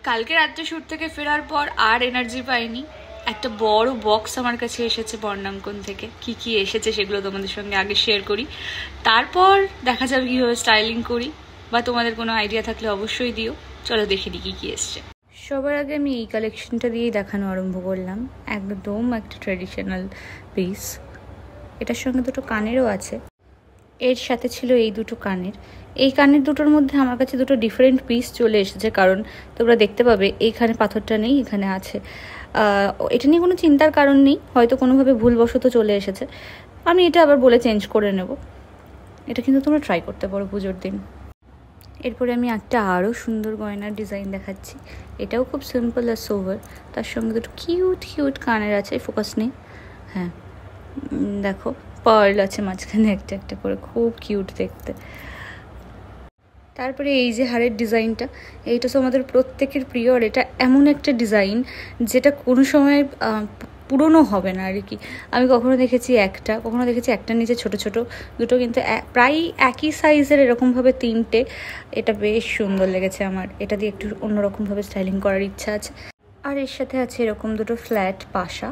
কালকে রাত্রে শুট থেকে ফেরার পর আর এনার্জি পাইনি। একটা বড় বক্স আমার কাছে এসেছে বর্ণাঙ্কন থেকে। কি কি এসেছে সেগুলো তোমাদের সঙ্গে আগে শেয়ার করি, তারপর দেখা যাবে কীভাবে স্টাইলিং করি, বা তোমাদের কোনো আইডিয়া থাকলে অবশ্যই দিও। চলো দেখে দিই কী কী এসছে। সবার আগে আমি এই কালেকশনটা দিয়েই দেখানো আরম্ভ করলাম। একদম একটা ট্র্যাডিশনাল পিস। এটার সঙ্গে দুটো কানেরও আছে। এর সাথে ছিল এই দুটো কানের। এই কানের দুটোর মধ্যে আমার কাছে দুটো ডিফারেন্ট পিস চলে এসেছে, কারণ তোমরা দেখতে পাবে এইখানে পাথরটা নেই, এখানে আছে। এটা নিয়ে কোনো চিন্তার কারণ নেই, হয়তো কোনোভাবে ভুলবশত চলে এসেছে। আমি এটা আবার বলে চেঞ্জ করে নেব। এটা কিন্তু তোমরা ট্রাই করতে পারো পুজোর দিন। এরপরে আমি একটা আরও সুন্দর গয়নার ডিজাইন দেখাচ্ছি। এটাও খুব সিম্পল আর সোভার। তার সঙ্গে দুটো কিউট কিউট কানের আছে, ফোকাস নেই। হ্যাঁ দেখো, পার্ল আছে মাঝখানে একটা একটা করে, খুব কিউট দেখতে। তারপরে এই যে হারের ডিজাইনটা, এইটা তো আমাদের প্রত্যেকের প্রিয়। আর এটা এমন একটা ডিজাইন যেটা কোনো সময় পুরনো হবে না আর কি। আমি কখনো দেখেছি একটা, কখনো দেখেছি একটার নিচে ছোট ছোট দুটো, কিন্তু প্রায় একই সাইজের এরকমভাবে তিনটে। এটা বেশ সুন্দর লেগেছে আমার। এটা দিয়ে একটু অন্যরকমভাবে স্টাইলিং করার ইচ্ছা আছে। আর এর সাথে আছে এরকম দুটো ফ্ল্যাট পাশা,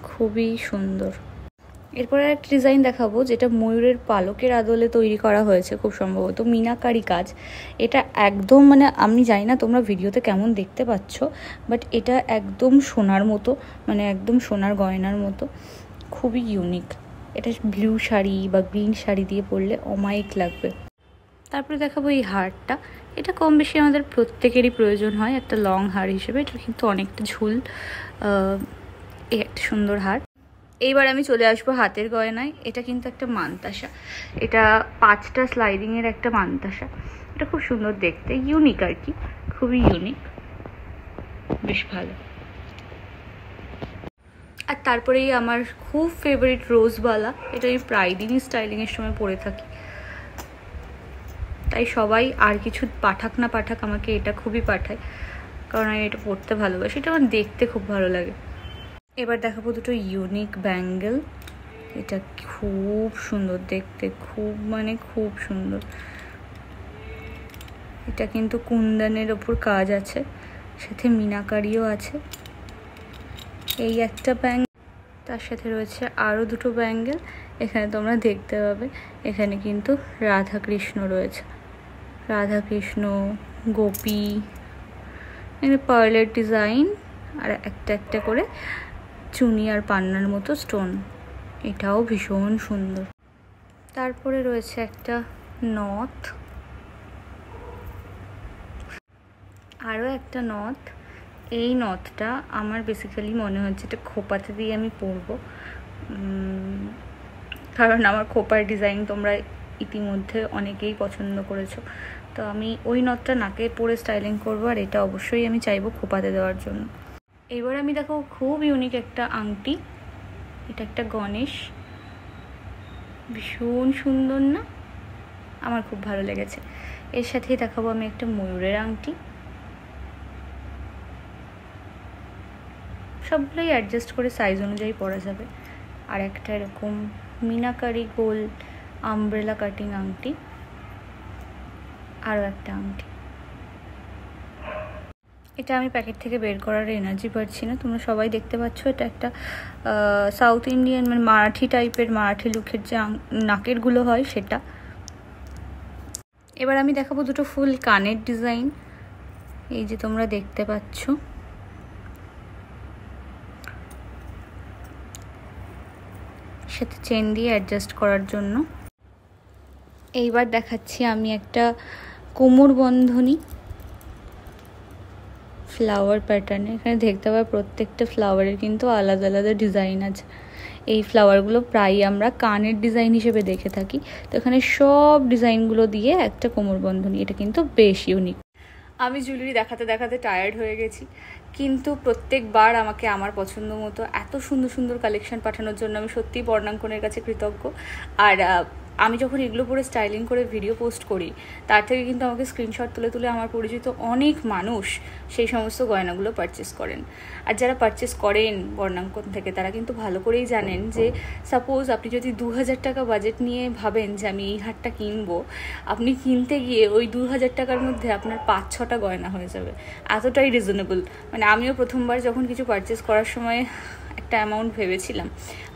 খুবই সুন্দর। এরপরে একটা ডিজাইন দেখাবো যেটা ময়ূরের পালকের আদলে তৈরি করা হয়েছে, খুব সম্ভবত মিনাকারি কাজ। এটা একদম মানে আমি জানি না তোমরা ভিডিওতে কেমন দেখতে পাচ্ছ, বাট এটা একদম সোনার মতো, মানে একদম সোনার গয়নার মতো, খুবই ইউনিক। এটা ব্লু শাড়ি বা গ্রিন শাড়ি দিয়ে পরলে অমায়িক লাগবে। তারপরে দেখাবো এই হারটা। এটা কম বেশি আমাদের প্রত্যেকেরই প্রয়োজন হয় একটা লং হার হিসেবে। এটা কিন্তু অনেকটা ঝুল, এই একটা সুন্দর হার। এইবার আমি চলে আসবো হাতের গয়নায়। এটা কিন্তু একটা মানতাসা। এটা 5টা স্লাইডিংয়ের একটা মানতাসা। এটা খুব সুন্দর দেখতে, ইউনিক আর কি, খুবই ইউনিক, বেশ ভালো। আর তারপরেই আমার খুব ফেভারিট রোজবালা। এটা আমি প্রায় দিনই স্টাইলিংয়ের সময় পরে থাকি, তাই সবাই আর কিছু পাঠাক না পাঠাক আমাকে এটা খুবই পাঠায়, কারণ আমি এটা পরতে ভালোবাসি। এটা আমার দেখতে খুব ভালো লাগে। এবার দেখাবো দুটো ইউনিক ব্যাঙ্গেল। এটা খুব সুন্দর দেখতে, খুব মানে খুব সুন্দর। এটা কিন্তু কুন্দনের ওপর কাজ আছে, সাথে মিনাকারিও আছে। এই একটা ব্যাঙ্গেল, তার সাথে রয়েছে আরও দুটো ব্যাঙ্গেল। এখানে তোমরা দেখতে পাবে এখানে কিন্তু রাধা কৃষ্ণ রয়েছে, রাধা কৃষ্ণ, গোপী, এখানে পার্লের ডিজাইন, আর একটা একটা করে চুনি আর পান্নার মতো স্টোন। এটাও ভীষণ সুন্দর। তারপরে রয়েছে একটা নথ, আরও একটা নথ। এই নথটা আমার বেসিক্যালি মনে হচ্ছে এটা খোপাতে দিয়ে আমি পরবো, কারণ আমার খোপার ডিজাইন তোমরা ইতিমধ্যে অনেকেই পছন্দ করেছো। তো আমি ওই নথটা নাকে পরে স্টাইলিং করবো, আর এটা অবশ্যই আমি চাইবো খোপাতে দেওয়ার জন্য। এবার আমি দেখো খুব ইউনিক একটা আংটি। এটা একটা গণেশ, ভীষণ সুন্দর না? আমার খুব ভালো লেগেছে। এর সাথেই দেখাবো আমি একটা ময়ূরের আংটি। সবগুলোই অ্যাডজাস্ট করে সাইজ অনুযায়ী পরা যাবে। আর একটা এরকম মিনাকারি গোল আমব্রেলা কাটিং আংটি, আরও একটা আংটি। এটা আমি প্যাকেট থেকে বের করার এনার্জি পাচ্ছি না, তোমরা সবাই দেখতে পাচ্ছ। এটা একটা সাউথ ইন্ডিয়ান মানে মারাঠি টাইপের, মারাঠি লুকের যে নাকেরগুলো হয় সেটা। এবার আমি দেখাবো দুটো ফুল কানের ডিজাইন। এই যে তোমরা দেখতে পাচ্ছ, সাথে চেন দিয়ে অ্যাডজাস্ট করার জন্য। এইবার দেখাচ্ছি আমি একটা কোমর বন্ধনী ফ্লাওয়ার প্যাটার্নে। এখানে দেখতে পাবে প্রত্যেকটা ফ্লাওয়ারের কিন্তু আলাদা আলাদা ডিজাইন আছে। এই ফ্লাওয়ারগুলো প্রায় আমরা কানের ডিজাইন হিসেবে দেখে থাকি, তো এখানে সব ডিজাইনগুলো দিয়ে একটা কোমর বন্ধনী। এটা কিন্তু বেশ ইউনিক। আমি জুয়েলারি দেখাতে দেখাতে টায়ার্ড হয়ে গেছি, কিন্তু প্রত্যেকবার আমাকে আমার পছন্দ মতো এত সুন্দর সুন্দর কালেকশন পাঠানোর জন্য আমি সত্যিই বর্ণাঙ্কনের কাছে কৃতজ্ঞ। আর আমি যখন এগুলো পরে স্টাইলিং করে ভিডিও পোস্ট করি, তার থেকে কিন্তু আমাকে স্ক্রিনশট তুলে তুলে আমার পরিচিত অনেক মানুষ সেই সমস্ত গয়নাগুলো পারচেস করেন। আর যারা পারচেস করেন বর্ণাঙ্কন থেকে, তারা কিন্তু ভালো করেই জানেন যে সাপোজ আপনি যদি 2000 টাকা বাজেট নিয়ে ভাবেন যে আমি এই হারটা কিনবো, আপনি কিনতে গিয়ে ওই 2000 টাকার মধ্যে আপনার 5-6টা গয়না হয়ে যাবে। এতটাই রিজনেবল। মানে আমিও প্রথমবার যখন কিছু পারচেস করার সময় একটা অ্যামাউন্ট ভেবেছিলাম,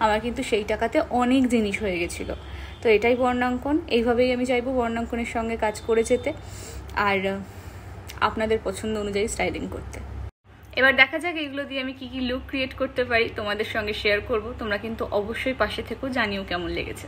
আমার কিন্তু সেই টাকাতে অনেক জিনিস হয়ে গেছিলো। তো এটাই বর্ণাঙ্কন। এইভাবেই আমি চাইবো বর্ণাঙ্কনের সঙ্গে কাজ করে যেতে আর আপনাদের পছন্দ অনুযায়ী স্টাইলিং করতে। এবার দেখা যাক এগুলো দিয়ে আমি কি কি লুক ক্রিয়েট করতে পারি, তোমাদের সঙ্গে শেয়ার করব। তোমরা কিন্তু অবশ্যই পাশে থেকেও জানিও কেমন লেগেছে।